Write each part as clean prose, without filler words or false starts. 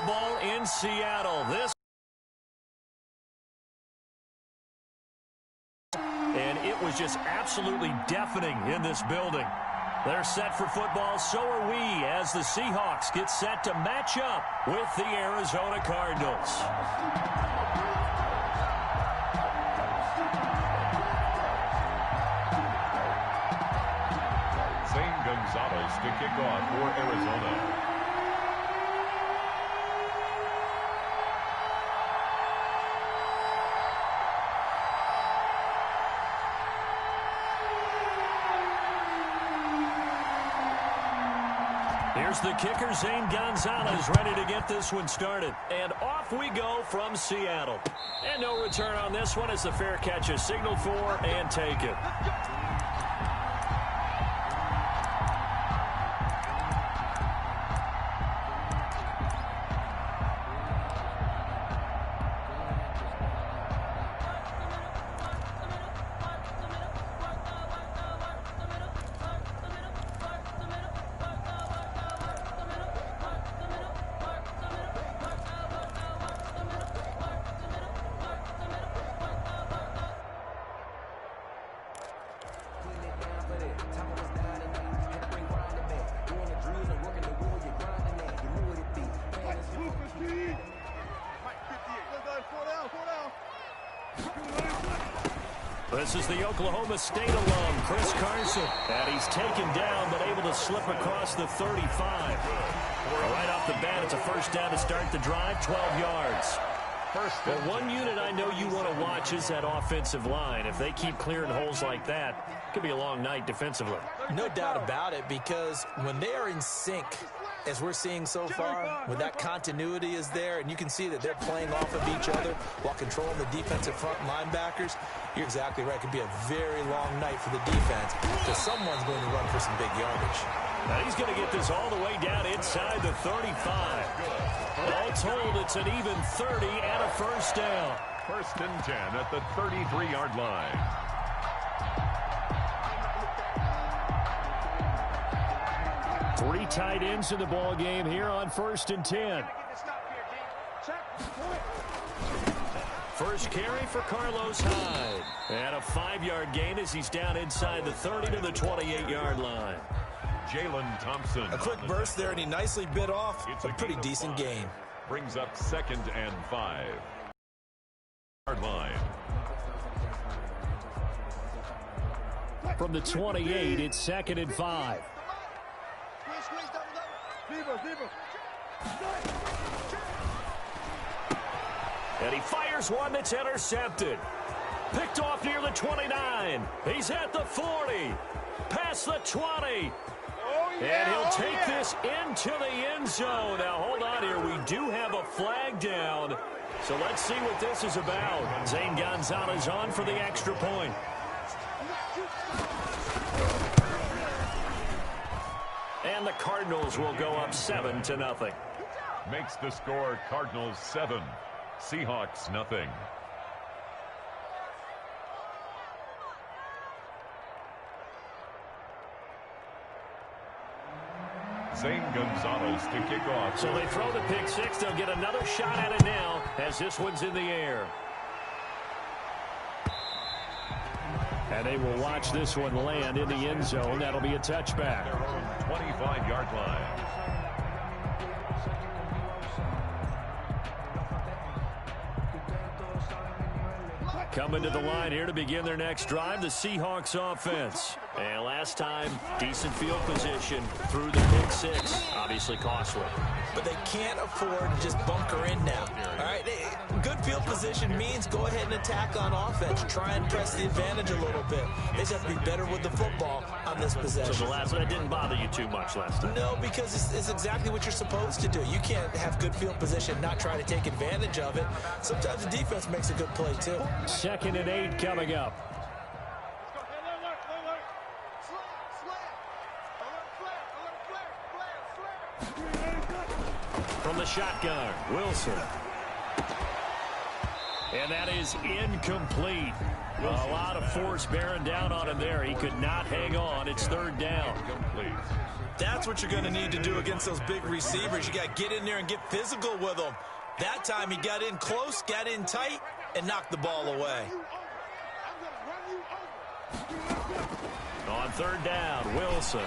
football in Seattle. And it was just absolutely deafening in this building. They're set for football, so are we, as the Seahawks get set to match up with the Arizona Cardinals. Zane Gonzalez to kick off for Arizona. Here's the kicker, Zane Gonzalez, ready to get this one started. And off we go from Seattle. And no return on this one as the fair catch is signaled for and taken. This is the Oklahoma State alum, Chris Carson. And he's taken down, but able to slip across the 35. Right off the bat, it's a first down to start the drive, 12 yards. Well, one unit I know you want to watch is that offensive line. If they keep clearing holes like that, it could be a long night defensively. No doubt about it, because when they are in sync, as we're seeing so far, when that continuity is there, and you can see that they're playing off of each other while controlling the defensive front linebackers, you're exactly right. It could be a very long night for the defense because someone's going to run for some big yardage. Now he's going to get this all the way down inside the 35. All told, it's an even 30 and a first down. First and 10 at the 33-yard line. Three tight ends in the ball game here on first and 10. First carry for Carlos Hyde. And a 5-yard gain as he's down inside the 30 to the 28-yard line. Jalen Thompson. A quick burst there, and he nicely bit off. It's a pretty decent gain. Brings up 2nd and 5. Yard line. From the 28, it's 2nd and 5. And he fires one that's intercepted. Picked off near the 29. He's at the 40. Past the 20. And he'll take this into the end zone. Now, hold on here. We do have a flag down. So let's see what this is about. Zane Gonzalez on for the extra point. And the Cardinals will go up 7-0. Makes the score Cardinals 7, Seahawks nothing. Zane Gonzalez to kick off. So they throw the pick six. They'll get another shot at it now as this one's in the air. And they will watch this one land in the end zone. That'll be a touchback. Their own 25-yard line. Coming to the line here to begin their next drive, the Seahawks offense. And last time, decent field position through the pick six. Obviously costly. But they can't afford to just bunker in now. All right, good field position means go ahead and attack on offense. Try and press the advantage a little bit. They just have to be better with the football on this possession. So the last one, that didn't bother you too much last time? No, because it's exactly what you're supposed to do. You can't have good field position, not try to take advantage of it. Sometimes the defense makes a good play, too. 2nd and 8 coming up. From the shotgun, Wilson. And that is incomplete. A lot of force bearing down on him there. He could not hang on. It's third down. That's what you're going to need to do against those big receivers. You got to get in there and get physical with them. That time he got in close, got in tight, and knocked the ball away. On third down, Wilson.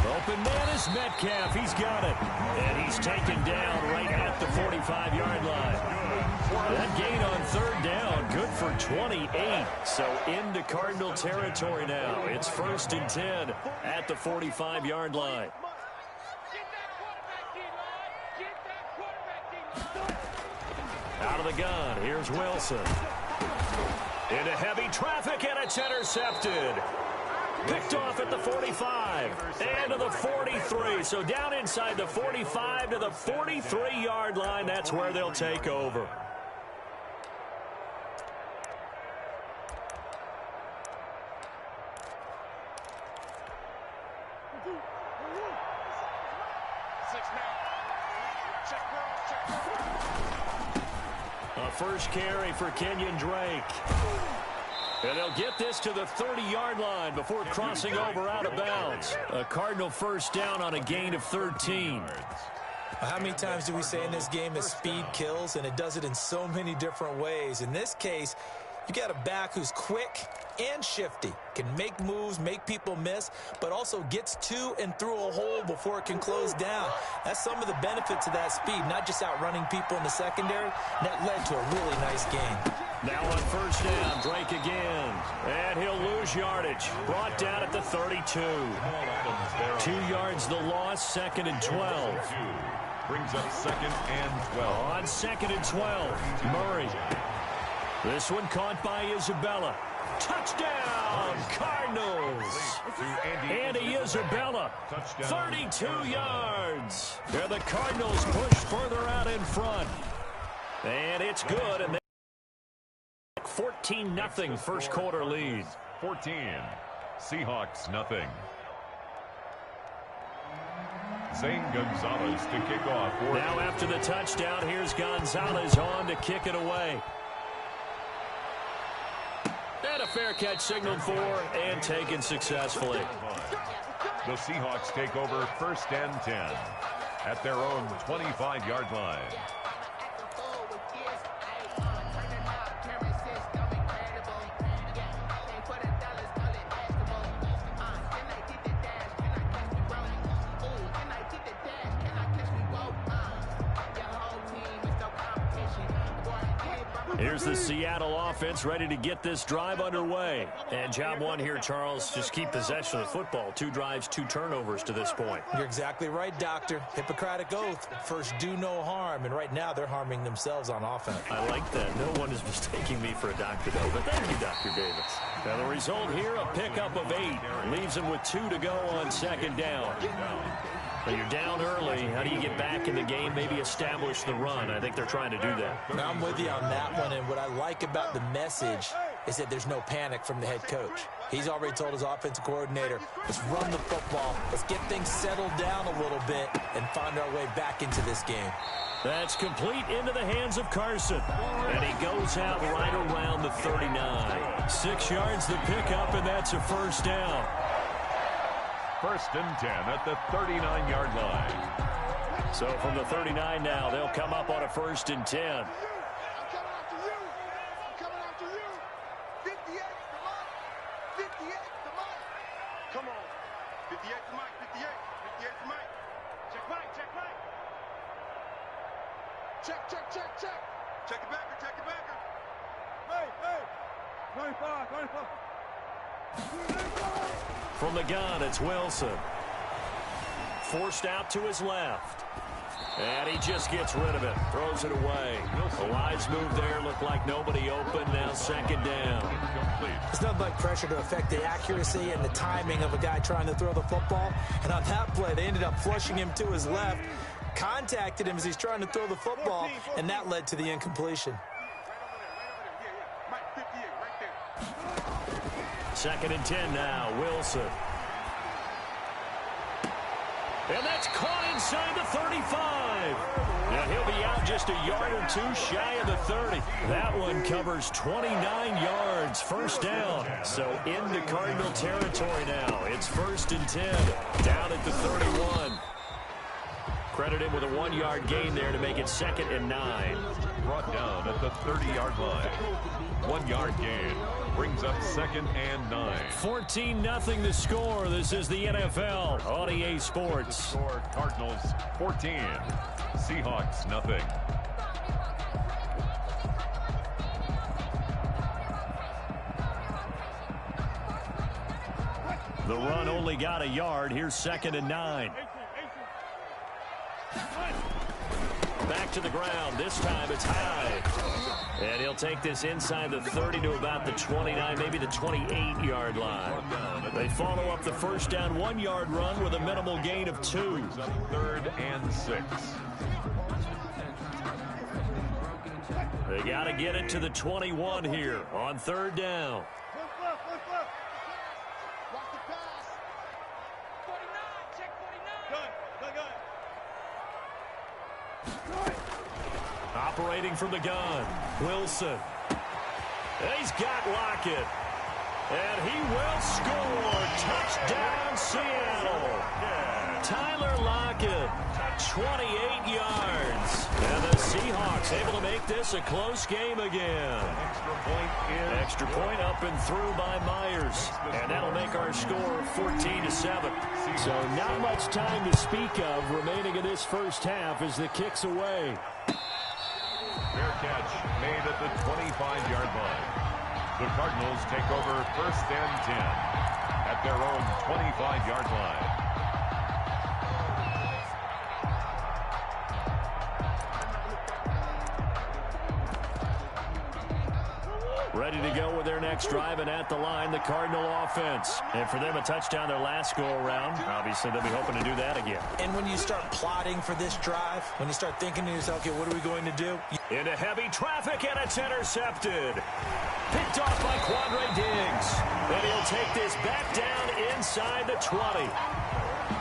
Open man is Metcalf. He's got it. And he's taken down right at the 45-yard line. That gain on third down, good for 28. So into Cardinal territory now. It's 1st and 10 at the 45-yard line. Out of the gun, here's Wilson. Into heavy traffic, and it's intercepted. Picked off at the 45 and to the 43. So down inside the 45 to the 43-yard line. That's where they'll take over. A first carry for Kenyon Drake. And they'll get this to the 30-yard line before crossing over out of bounds. A Cardinal first down on a gain of 13. How many times do we say in this game that speed kills, and it does it in so many different ways? In this case, you got a back who's quick and shifty, can make moves, make people miss, but also gets to and through a hole before it can close down. That's some of the benefits of that speed, not just outrunning people in the secondary. That led to a really nice game. Now on first down, Drake again. And he'll lose yardage. Brought down at the 32. 2 yards the loss, 2nd and 12. Brings up 2nd and 12. On 2nd and 12, Murray. This one caught by Isabella. Touchdown, Cardinals. Andy Isabella, 32 yards. There the Cardinals push further out in front. And it's good. And 14-0 first quarter lead. 14. Seahawks nothing. Zane Gonzalez to kick off. Now after the touchdown, here's Gonzalez on to kick it away. And a fair catch signaled for and taken successfully. The Seahawks take over 1st and 10 at their own 25-yard line. Here's the Seattle offense ready to get this drive underway. And job one here, Charles, just keep possession of the football. 2 drives, 2 turnovers to this point. You're exactly right, Doctor. Hippocratic oath. First, do no harm. And right now, they're harming themselves on offense. I like that. No one is mistaking me for a doctor, though. But thank you, Dr. Davis. Now, the result here, a pickup of 8. Leaves them with 2 to go on 2nd down. But you're down early. How do you get back in the game, maybe establish the run? I think they're trying to do that. Now, I'm with you on that one, and what I like about the message is that there's no panic from the head coach. He's already told his offensive coordinator, let's run the football, let's get things settled down a little bit and find our way back into this game. That's complete into the hands of Carson. And he goes out right around the 39. 6 yards the pickup, and that's a first down. 1st and 10 at the 39-yard line. So from the 39 now, they'll come up on a 1st and 10. Come on. 58 to Mike, 58. 58 to Mike. Check Mike, check Mike. Check, check, check, check. Check it backer, check it backer. Hey, hey. 25, 25. From the gun, it's Wilson. Forced out to his left. And he just gets rid of it. Throws it away. A wise move there. Looked like nobody open. Now 2nd down. It's nothing like pressure to affect the accuracy and the timing of a guy trying to throw the football. And on that play, they ended up flushing him to his left. Contacted him as he's trying to throw the football. And that led to the incompletion. 2nd and 10 now. Wilson. And that's caught inside the 35. And he'll be out just a yard or two shy of the 30. That one covers 29 yards, first down. So into Cardinal territory now. It's 1st and 10, down at the 31. Credit him with a 1-yard gain there to make it 2nd and 9. Brought down at the 30-yard line. 1-yard gain brings up 2nd and 9. 14-0 the score. This is the NFL on EA Sports. The score, Cardinals 14, Seahawks nothing. The run only got a yard. Here's 2nd and 9. Back to the ground. This time it's high. And he'll take this inside the 30 to about the 29, maybe the 28-yard line. They follow up the first down 1-yard run with a minimal gain of 2. 3rd and 6. They got to get it to the 21 here on 3rd down. Operating from the gun, Wilson. He's got Lockett. And he will score. Touchdown, Seattle. Tyler Lockett, 28 yards. And the Seahawks able to make this a close game again. Extra point up and through by Myers. And that'll make our score 14-7. So not much time to speak of remaining in this first half as the kick's away. Fair catch made at the 25-yard line. The Cardinals take over 1st and 10 at their own 25-yard line. Ready to go with their next drive, and at the line, the Cardinal offense. And for them, a touchdown their last go-around. Obviously, they'll be hoping to do that again. And when you start plotting for this drive, when you start thinking to yourself, okay, what are we going to do? Into heavy traffic, and it's intercepted. Picked off by Quandre Diggs. And he'll take this back down inside the 20.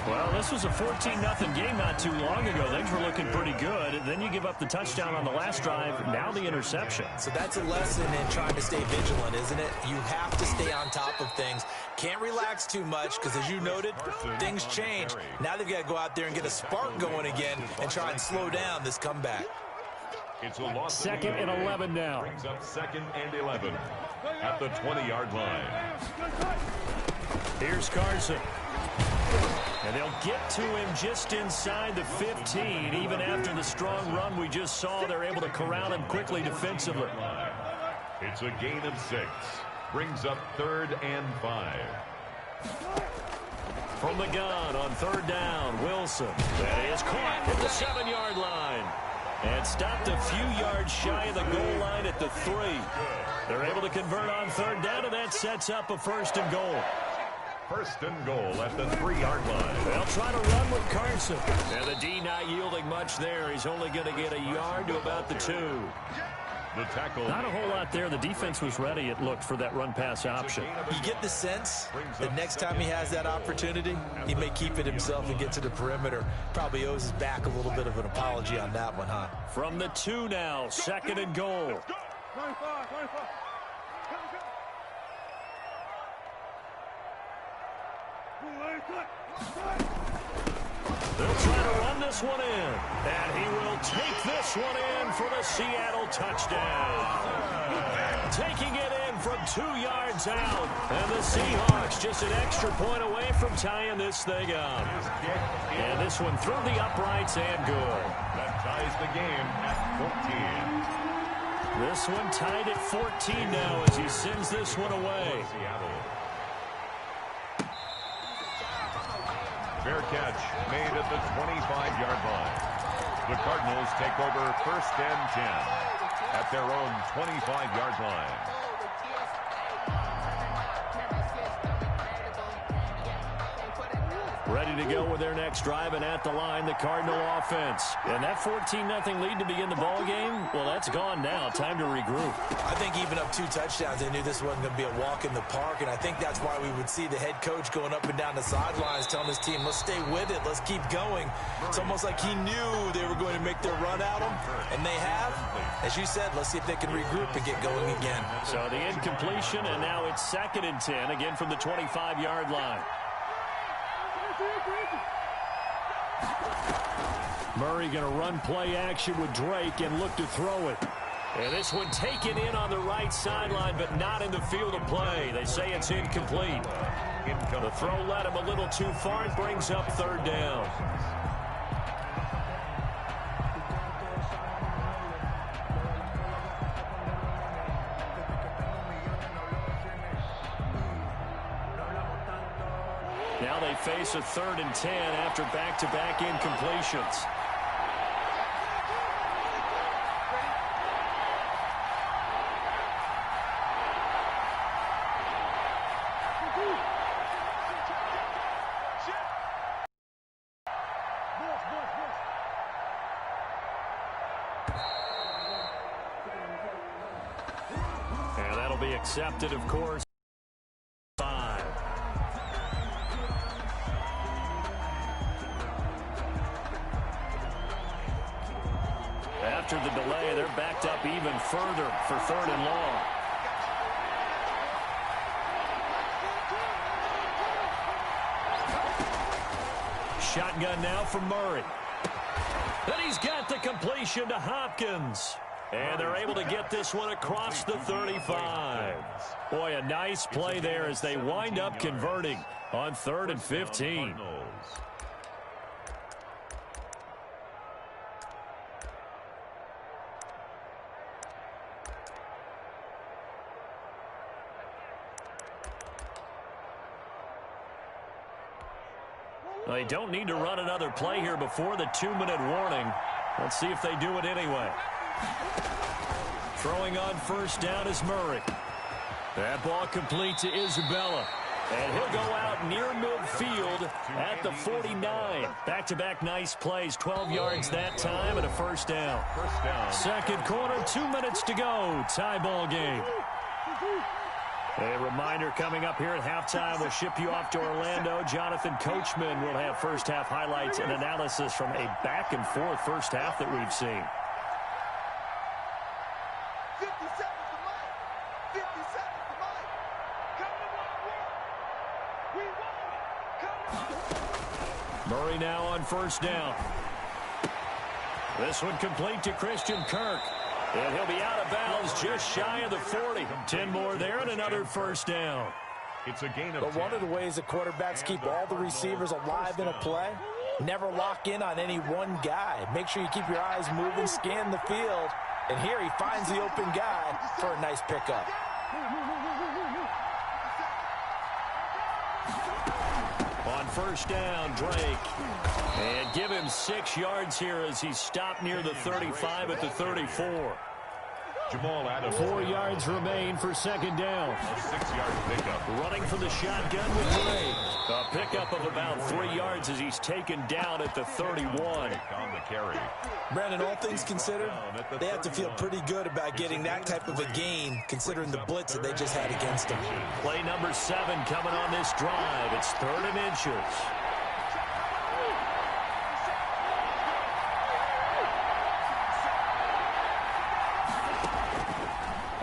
Well, this was a 14-0 game not too long ago. Things were looking pretty good. Then you give up the touchdown on the last drive. Now the interception. So that's a lesson in trying to stay vigilant, isn't it? You have to stay on top of things. Can't relax too much because, as you noted, things change. Now they've got to go out there and get a spark going again and try and slow down this comeback. It's a loss. 2nd and 11 now. Brings up 2nd and 11 at the 20-yard line. Here's Carson. And they'll get to him just inside the 15. Even after the strong run we just saw, they're able to corral him quickly defensively. It's a gain of 6. Brings up 3rd and 5. From the gun on 3rd down, Wilson. That is caught at the 7-yard line. And stopped a few yards shy of the goal line at the 3. They're able to convert on 3rd down, and that sets up a 1st and goal. 1st and goal at the 3-yard line. They'll try to run with Carson. And the D not yielding much there. He's only going to get a yard to about the 2. The tackle. Not a whole lot there. The defense was ready, it looked, for that run-pass option. You get the sense that next time he has that opportunity, he may keep it himself and get to the perimeter. Probably owes his back a little bit of an apology on that one, huh? From the 2 now, 2nd and goal. They'll try to run this one in. And he will take this one in for the Seattle touchdown. Taking it in from 2 yards out. And the Seahawks just an extra point away from tying this thing up. And this one through the uprights and good. That ties the game at 14. This one tied at 14 now as he sends this one away. Fair catch made at the 25-yard line. The Cardinals take over 1st and 10 at their own 25-yard line. Ready to go with their next drive, and at the line, the Cardinal offense. And that 14-0 lead to begin the ball game, well, that's gone now. Time to regroup. I think even up 2 touchdowns, they knew this wasn't going to be a walk in the park, and I think that's why we would see the head coach going up and down the sidelines telling his team, let's stay with it, let's keep going. It's almost like he knew they were going to make their run at him, and they have. As you said, let's see if they can regroup and get going again. So the incompletion, and now it's 2nd and 10, again from the 25-yard line. Murray going to run play action with Drake and look to throw it. And this one taken in on the right sideline, but not in the field of play. They say it's incomplete. The throw led him a little too far. It brings up 3rd down. Now they face a 3rd and 10 after back-to-back incompletions. And that'll be accepted, of course. After the delay, they're backed up even further for 3rd and long. Shotgun now from Murray. And he's got the completion to Hopkins. And they're able to get this one across the 35. Boy, a nice play there as they wind up converting on 3rd and 15. They don't need to run another play here before the 2-minute warning. Let's see if they do it anyway. Throwing on 1st down is Murray. That ball complete to Isabella. And he'll go out near midfield at the 49. Back-to-back nice plays, 12 yards that time and a 1st down. 2nd quarter, 2 minutes to go. Tie ball game. A reminder coming up here at halftime, we'll ship you off to Orlando. Jonathan Coachman will have first-half highlights and analysis from a back-and-forth first half that we've seen. 50 seconds to Mike. 50 seconds to Mike. Come to work. We won. Come to Murray now on 1st down. This one complete to Christian Kirk. And he'll be out of bounds just shy of the 40. 10 more there and another 1st down. It's a gain of But one of the ways the quarterbacks keep all the receivers alive in a play, never lock in on any one guy. Make sure you keep your eyes moving, scan the field. And here he finds the open guy for a nice pickup. On 1st down, Drake. And give him 6 yards here as he's stopped near the 35 at the 34. Jamal Adams. 4 yards remain for 2nd down. A 6-yard pickup. Running for the shotgun with Drake. A pickup of about 3 yards as he's taken down at the 31. On the carry. Brandon, all things considered, they have to feel pretty good about getting that type of a gain, considering the blitz that they just had against them. Play number 7 coming on this drive. It's 3rd and inches.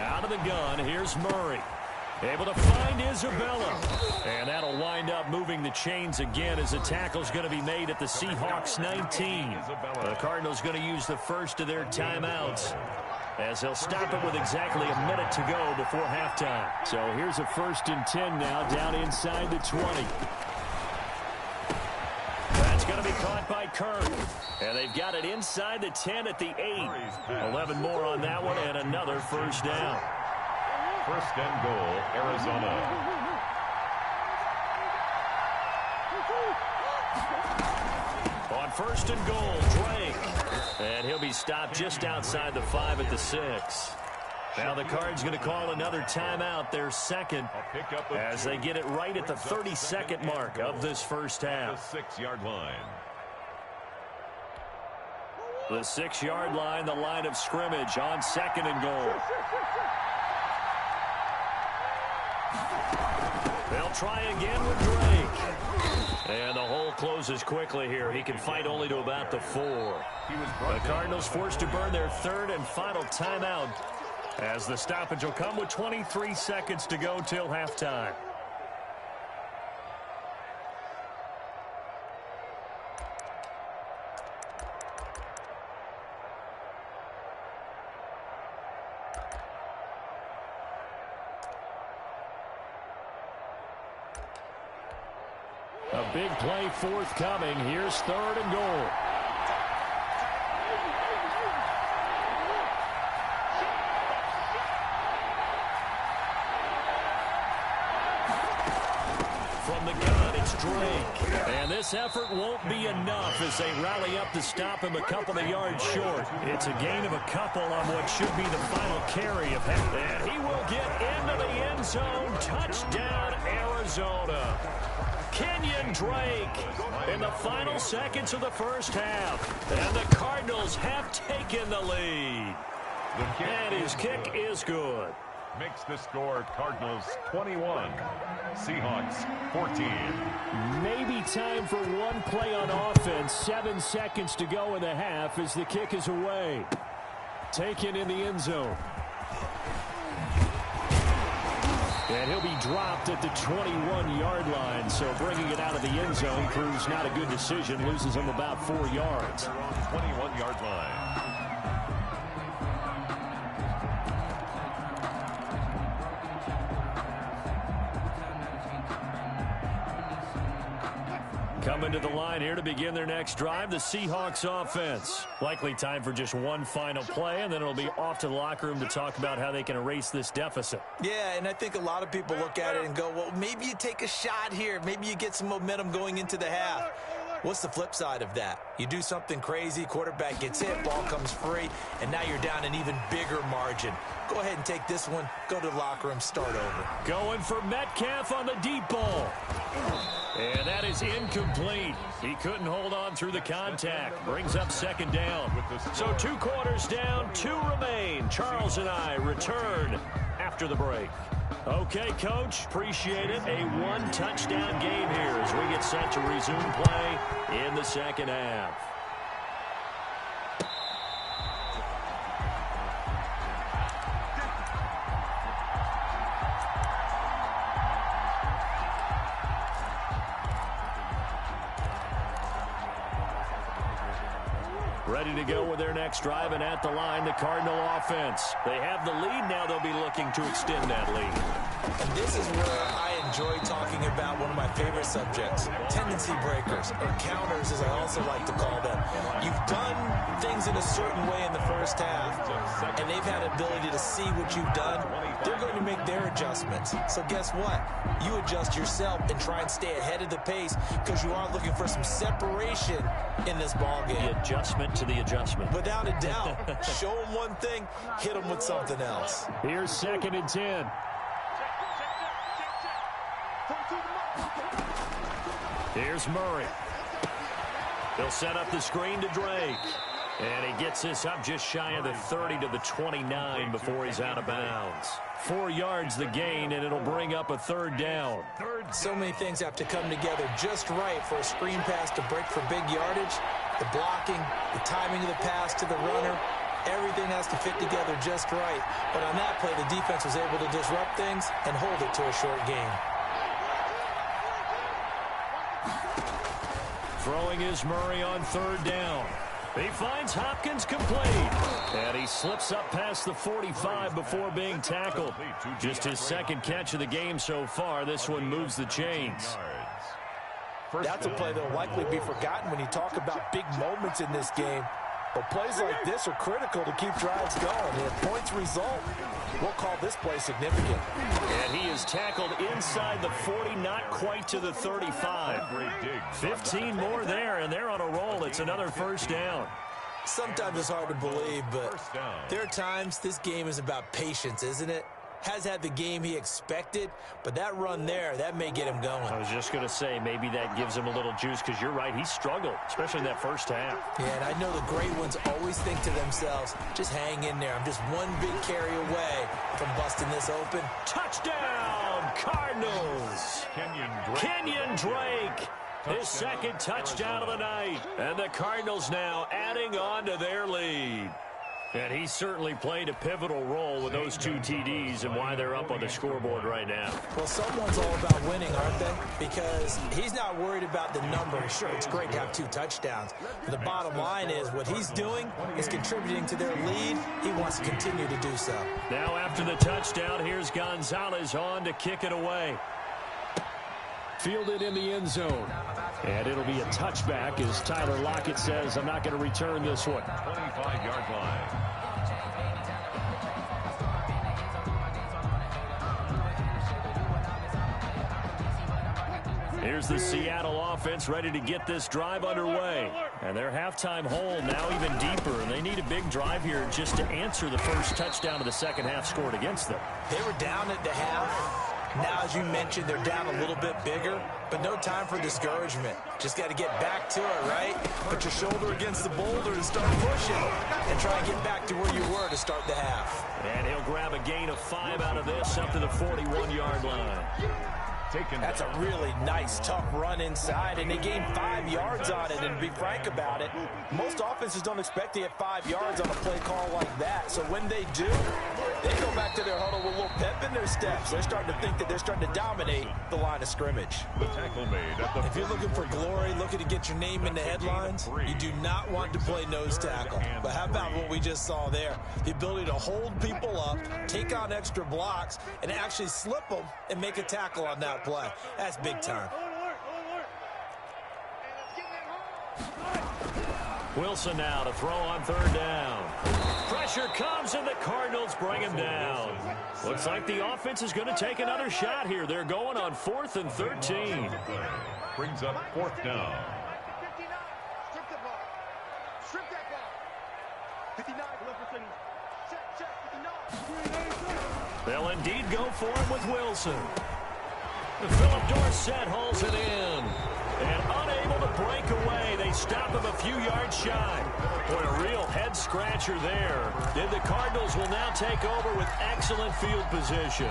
Out of the gun, here's Murray. Able to find Isabella. And that'll wind up moving the chains again as the tackle's going to be made at the Seahawks 19. The Cardinals going to use the first of their timeouts as they'll stop it with exactly a minute to go before halftime. So here's a 1st and 10 now down inside the 20. That's going to be caught by Kirk. And they've got it inside the 10 at the 8. 11 more on that one and another 1st down. 1st and goal, Arizona. On 1st and goal, Drake. And he'll be stopped just outside the 5 at the 6. Now the Cards going to call another timeout, their second, as they get it right at the 30-second mark of this first half. The 6-yard line. The 6-yard line, the line of scrimmage on 2nd and goal. They'll try again with Drake. And the hole closes quickly here. He can fight only to about the 4. The Cardinals forced to burn their 3rd and final timeout, as the stoppage will come with 23 seconds to go till halftime. A big play forthcoming. Here's 3rd and goal. From the gun, it's Drake. And this effort won't be enough as they rally up to stop him a couple of yards short. It's a gain of a couple on what should be the final carry of half. And he will get into the end zone. Touchdown, Arizona. Kenyon Drake in the final seconds of the first half. And the Cardinals have taken the lead. And his kick is good. Makes the score Cardinals 21, Seahawks 14. Maybe time for one play on offense. 7 seconds to go in the half as the kick is away. Taken in the end zone. And he'll be dropped at the 21-yard line. So bringing it out of the end zone proves not a good decision. Loses him about 4 yards. 21-yard line. Coming to the line here to begin their next drive, the Seahawks offense. Likely time for just one final play, and then it'll be off to the locker room to talk about how they can erase this deficit. Yeah, and I think a lot of people look at it and go, well, maybe you take a shot here. Maybe you get some momentum going into the half. What's the flip side of that? You do something crazy, quarterback gets hit, ball comes free, and now you're down an even bigger margin. Go ahead and take this one, go to the locker room, start over. Going for Metcalf on the deep ball. And that is incomplete. He couldn't hold on through the contact. Brings up 2nd down. So 2 quarters down, 2 remain. Charles and I return after the break. Okay, Coach, appreciate it. A 1-touchdown game here as we get set to resume play in the second half. Ready to go with their next drive, and at the line, the Cardinal offense. They have the lead. Now they'll be looking to extend that lead. And this is where I enjoy talking about one of my favorite subjects, tendency breakers, or counters, as I also like to call them. You've done things in a certain way in the first half, and they've had ability to see what you've done. They're going to make their adjustments. So guess what? You adjust yourself and try and stay ahead of the pace because you are looking for some separation in this ball game. The adjustment to the adjustment. Without a doubt. Show them one thing, hit them with something else. Here's 2nd and 10. Here's Murray. They'll set up the screen to Drake. And he gets this up just shy of the 30 to the 29 before he's out of bounds. 4 yards the gain, and it'll bring up a 3rd down. So many things have to come together just right for a screen pass to break for big yardage. The blocking, the timing of the pass to the runner, everything has to fit together just right. But on that play, the defense was able to disrupt things and hold it to a short gain. Throwing is Murray on 3rd down. He finds Hopkins complete. And he slips up past the 45 before being tackled. Just his 2nd catch of the game so far. This one moves the chains. That's a play that will likely be forgotten when you talk about big moments in this game. But plays like this are critical to keep drives going. And if points result, we'll call this play significant. And he is tackled inside the 40, not quite to the 35. 15 more there, and they're on a roll. It's another 1st down. Sometimes it's hard to believe, but there are times this game is about patience, isn't it? Has had the game he expected, but that run there, that may get him going. I was just going to say, maybe that gives him a little juice, because you're right, he struggled, especially in that first half. Yeah, and I know the great ones always think to themselves, just hang in there. I'm just one big carry away from busting this open. Touchdown, Cardinals! Kenyon Drake. His second touchdown of the night. And the Cardinals now adding on to their lead. And he certainly played a pivotal role with those 2 TDs and why they're up on the scoreboard right now. Well, someone's all about winning, aren't they? Because he's not worried about the number. Sure, it's great to have 2 touchdowns. But the bottom line is what he's doing is contributing to their lead. He wants to continue to do so. Now after the touchdown, here's Gonzalez on to kick it away. Fielded in the end zone. And it'll be a touchback as Tyler Lockett says, I'm not going to return this one. 25-yard line. Here's the Seattle offense ready to get this drive underway. And their halftime hole now even deeper. And they need a big drive here just to answer the first touchdown of the second half scored against them. They were down at the half. Now, as you mentioned, they're down a little bit bigger, but no time for discouragement. Just got to get back to it, right? Put your shoulder against the boulder and start pushing and try and get back to where you were to start the half. And he'll grab a gain of 5 out of this up to the 41-yard line. That's a really nice, tough run inside, and they gained 5 yards on it. And to be frank about it, most offenses don't expect to get 5 yards on a play call like that. So when they do, they go back to their huddle with a little pep in their steps. They're starting to think that they're starting to dominate the line of scrimmage. The tackle made at the if you're looking for glory, looking to get your name in the headlines, you do not want to play nose tackle. But how about what we just saw there? The ability to hold people up, take on extra blocks, and actually slip them and make a tackle on that play. That's big time. Wilson now to throw on third down. Pressure comes and the Cardinals bring him down. Looks like the offense is going to take another shot here. They're going on 4th and 13. Brings up 4th down. 59. Strip that ball. Strip that ball. 59. Check. 59. They'll indeed go for it with Wilson. Philip Dorsett holds it in. And unable to break away, they stop him a few yards shy. Boy, a real head-scratcher there. And the Cardinals will now take over with excellent field position.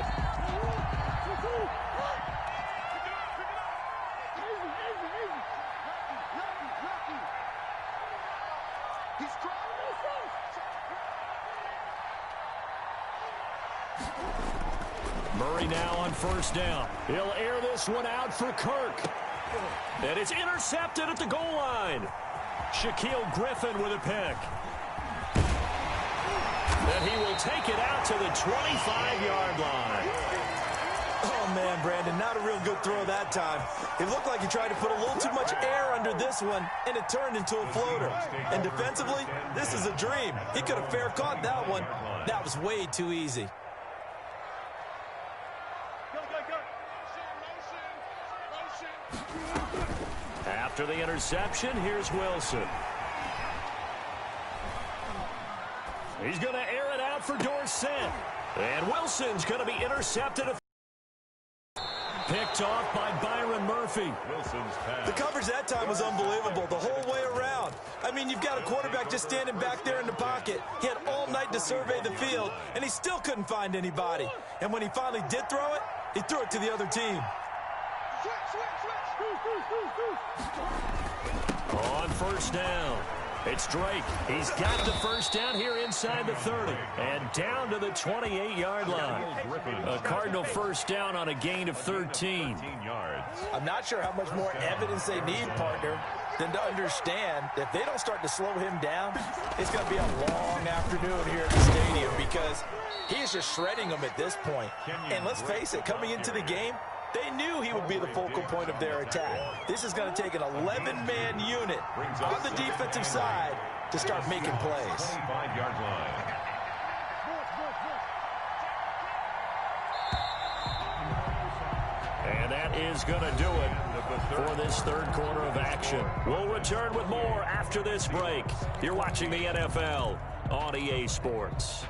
Murray now on first down. He'll air this one out for Kirk. And it's intercepted at the goal line. Shaquille Griffin with a pick. And he will take it out to the 25-yard line. Oh, man, Brandon, not a real good throw that time. It looked like he tried to put a little too much air under this one, and it turned into a floater. And defensively, this is a dream. He could have fair caught that one. That was way too easy. After the interception, here's Wilson. He's going to air it out for Dorsett. And Wilson's going to be intercepted. Picked off by Byron Murphy. Wilson's pass. The coverage that time was unbelievable the whole way around. I mean, you've got a quarterback just standing back there in the pocket. He had all night to survey the field, and he still couldn't find anybody. And when he finally did throw it, he threw it to the other team. On first down, it's Drake. He's got the first down here inside the 30 and down to the 28-yard line. A Cardinal first down on a gain of 13. I'm not sure how much more evidence they need, partner, than to understand that if they don't start to slow him down, it's going to be a long afternoon here at the stadium because he is just shredding them at this point. And let's face it, coming into the game, they knew he would be the focal point of their attack. This is going to take an 11-man unit on the defensive side to start making plays. 25-yard line. And that is going to do it. for this third quarter of action. We'll return with more after this break. You're watching the NFL on EA Sports.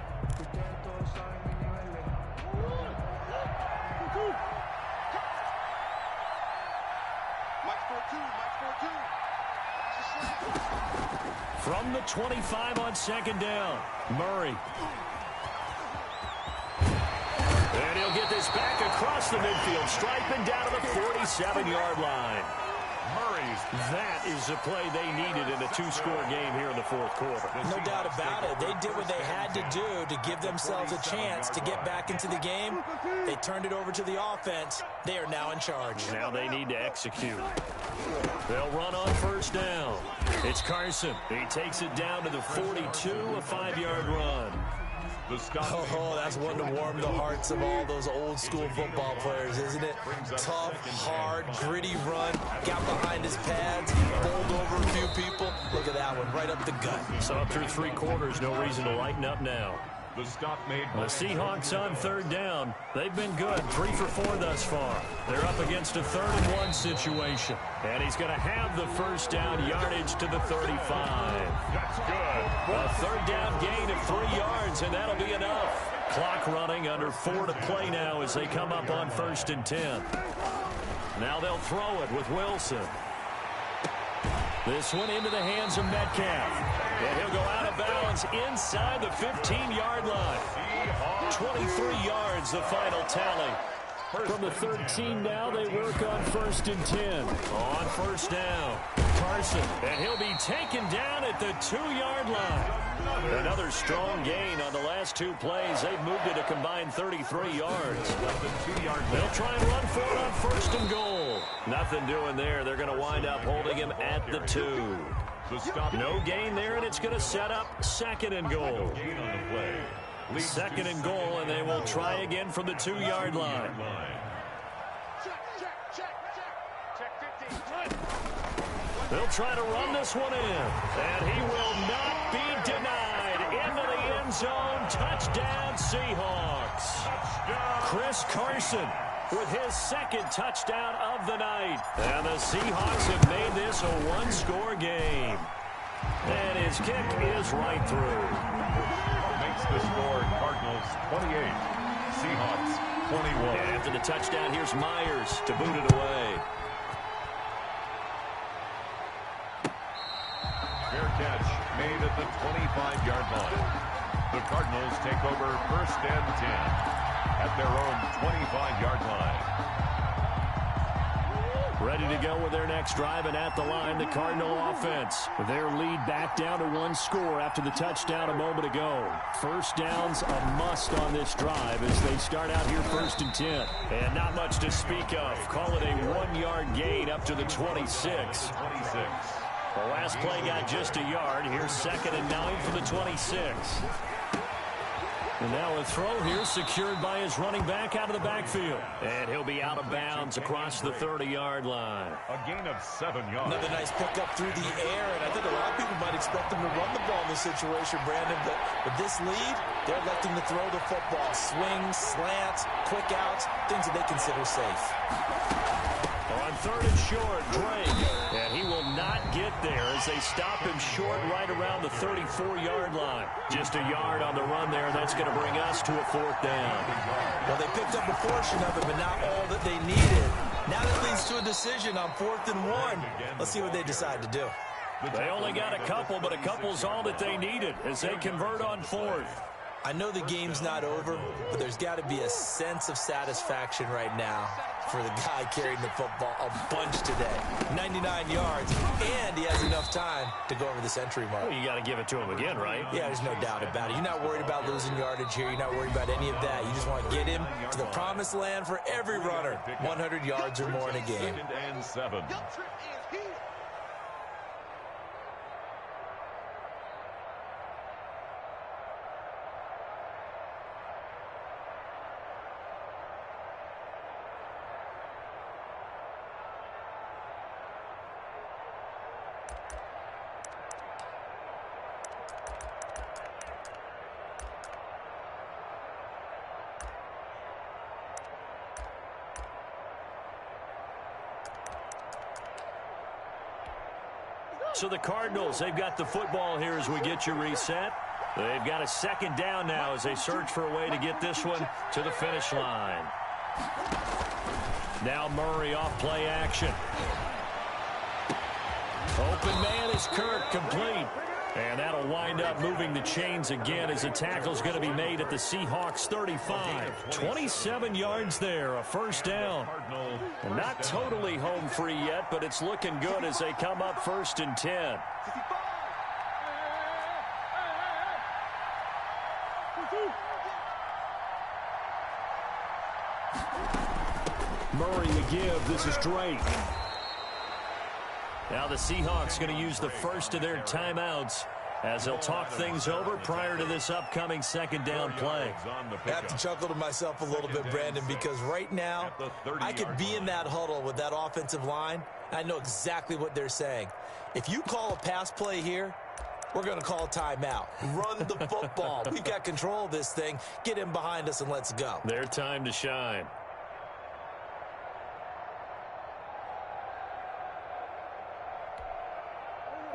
From the 25 on second down, Murray. And he'll get this back across the midfield, striping down to the 47-yard line. That is the play they needed in a two-score game here in the fourth quarter. No doubt about it. They did what they had to do to give themselves a chance to get back into the game. They turned it over to the offense. They are now in charge. Now they need to execute. They'll run on first down. It's Carson. He takes it down to the 42, a 5-yard run. Oh, that's one to warm the hearts of all those old-school football players, isn't it? Tough, hard, gritty run, got behind his pads, bowled over a few people. Look at that one, right up the gut. So up through 3 quarters, no reason to lighten up now. The stop made The Seahawks on third down. They've been good, 3 for 4 thus far. They're up against a 3rd-and-1 situation. And he's going to have the first down yardage to the 35. That's good. A 3rd down gain of 3 yards, and that'll be enough. Clock running, under 4 to play now as they come up on 1st and 10. Now they'll throw it with Wilson. This one into the hands of Metcalf. And he'll go out of bounds inside the 15-yard line. 23 yards, the final tally. From the 13 now, they work on 1st and 10. On first down, Carson. And he'll be taken down at the 2-yard line. Another strong gain on the last 2 plays. They've moved it a combined 33 yards. They'll try and run for it on 1st and goal. Nothing doing there. They're going to wind up holding him at the 2. No gain there, and it's going to set up 2nd and goal. 2nd and goal, and they will try again from the 2-yard line. They'll try to run this one in, and he will not be denied. Into the end zone, touchdown Seahawks. Chris Carson with his 2nd touchdown of the night. And the Seahawks have made this a 1-score game. And his kick is right through. Makes the score Cardinals 28, Seahawks 21. And after the touchdown, here's Myers to boot it away. Fair catch made at the 25-yard line. The Cardinals take over 1st and 10 at their own 25-yard line. Ready to go with their next drive, and at the line, the Cardinal offense. Their lead back down to 1 score after the touchdown a moment ago. First down's a must on this drive as they start out here 1st and 10. And not much to speak of. Call it a 1-yard gain up to the 26. The last play got just a yard. Here's 2nd and 9 from the 26. And now a throw here secured by his running back out of the backfield. And he'll be out of bounds across the 30-yard line. A gain of 7 yards. Another nice pickup through the air, and I think a lot of people might expect them to run the ball in this situation, Brandon, but with this lead, they're electing to throw the football. Swings, slants, quick outs, things that they consider safe. On 3rd and short, Drake. And he will not get there as they stop him short right around the 34-yard line. Just a yard on the run there. That's going to bring us to a 4th down. Well, they picked up a portion of it, but not all that they needed. Now that leads to a decision on 4th and 1. Let's see what they decide to do. They only got a couple, but a couple's all that they needed as they convert on 4th. I know the game's not over, but there's got to be a sense of satisfaction right now for the guy carrying the football a bunch today. 99 yards, and he has enough time to go over this entry mark. Well, you got to give it to him again, right? Yeah, there's no doubt about it. You're not worried about losing yardage here. You're not worried about any of that. You just want to get him to the promised land for every runner. 100 yards or more in a game. 2nd and 7. So the Cardinals, they've got the football here as we get you reset. They've got a second down now as they search for a way to get this one to the finish line. Now Murray off play action. Open man is Kirk, complete. And that'll wind up moving the chains again as the tackle's going to be made at the Seahawks 35. 27 yards there, a first down. And not totally home free yet, but it's looking good as they come up 1st and 10. Murray to give. This is Drake. Now the Seahawks going to use the first of their timeouts as they'll talk things over prior to this upcoming second down play. I have to chuckle to myself a little bit, Brandon, because right now I could be in that huddle with that offensive line. I know exactly what they're saying. If you call a pass play here, we're going to call a timeout. Run the football. We've got control of this thing. Get in behind us and let's go. Their time to shine.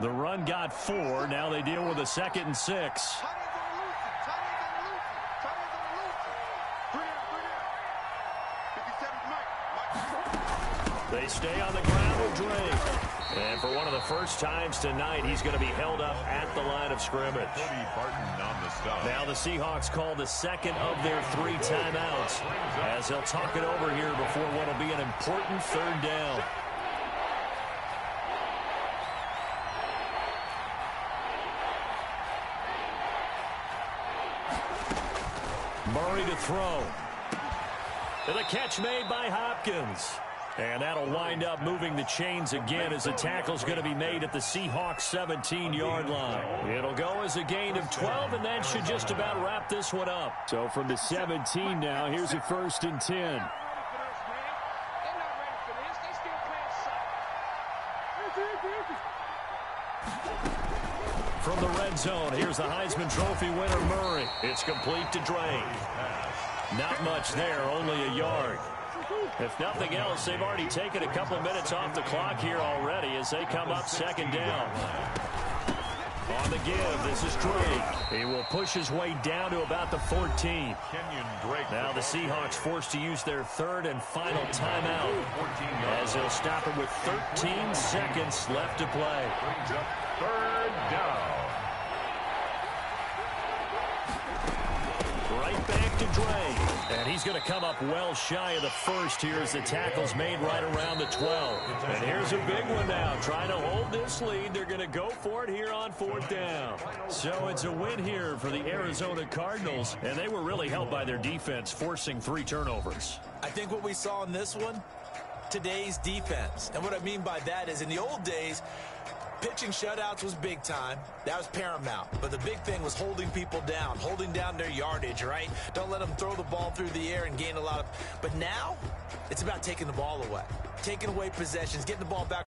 The run got 4. Now they deal with a 2nd and 6. They stay on the ground with Drake. And for one of the first times tonight, he's going to be held up at the line of scrimmage. Now the Seahawks call the second of their 3 timeouts as they'll talk it over here before what will be an important 3rd down. Murray to throw. And the catch made by Hopkins. And that'll wind up moving the chains again as the tackle's going to be made at the Seahawks 17-yard line. It'll go as a gain of 12, and that should just about wrap this one up. So from the 17 now, here's a 1st and 10. From the red zone, here's the Heisman Trophy winner, Murray. It's complete to Drake. Not much there, only a yard. If nothing else, they've already taken a couple of minutes off the clock here already as they come up 2nd down. On the give, this is Drake. He will push his way down to about the 14. Now the Seahawks forced to use their 3rd and final timeout as they'll stop it with 13 seconds left to play. 3rd down. Right back to Drake. And he's going to come up well shy of the first here as the tackle's made right around the 12. And here's a big one now. Trying to hold this lead. They're going to go for it here on 4th down. So it's a win here for the Arizona Cardinals. And they were really helped by their defense, forcing 3 turnovers. I think what we saw in this one, today's defense. And what I mean by that is in the old days, pitching shutouts was big time. That was paramount. But the big thing was holding people down, holding down their yardage, right? Don't let them throw the ball through the air and gain a lot of... But now, it's about taking the ball away. Taking away possessions, getting the ball back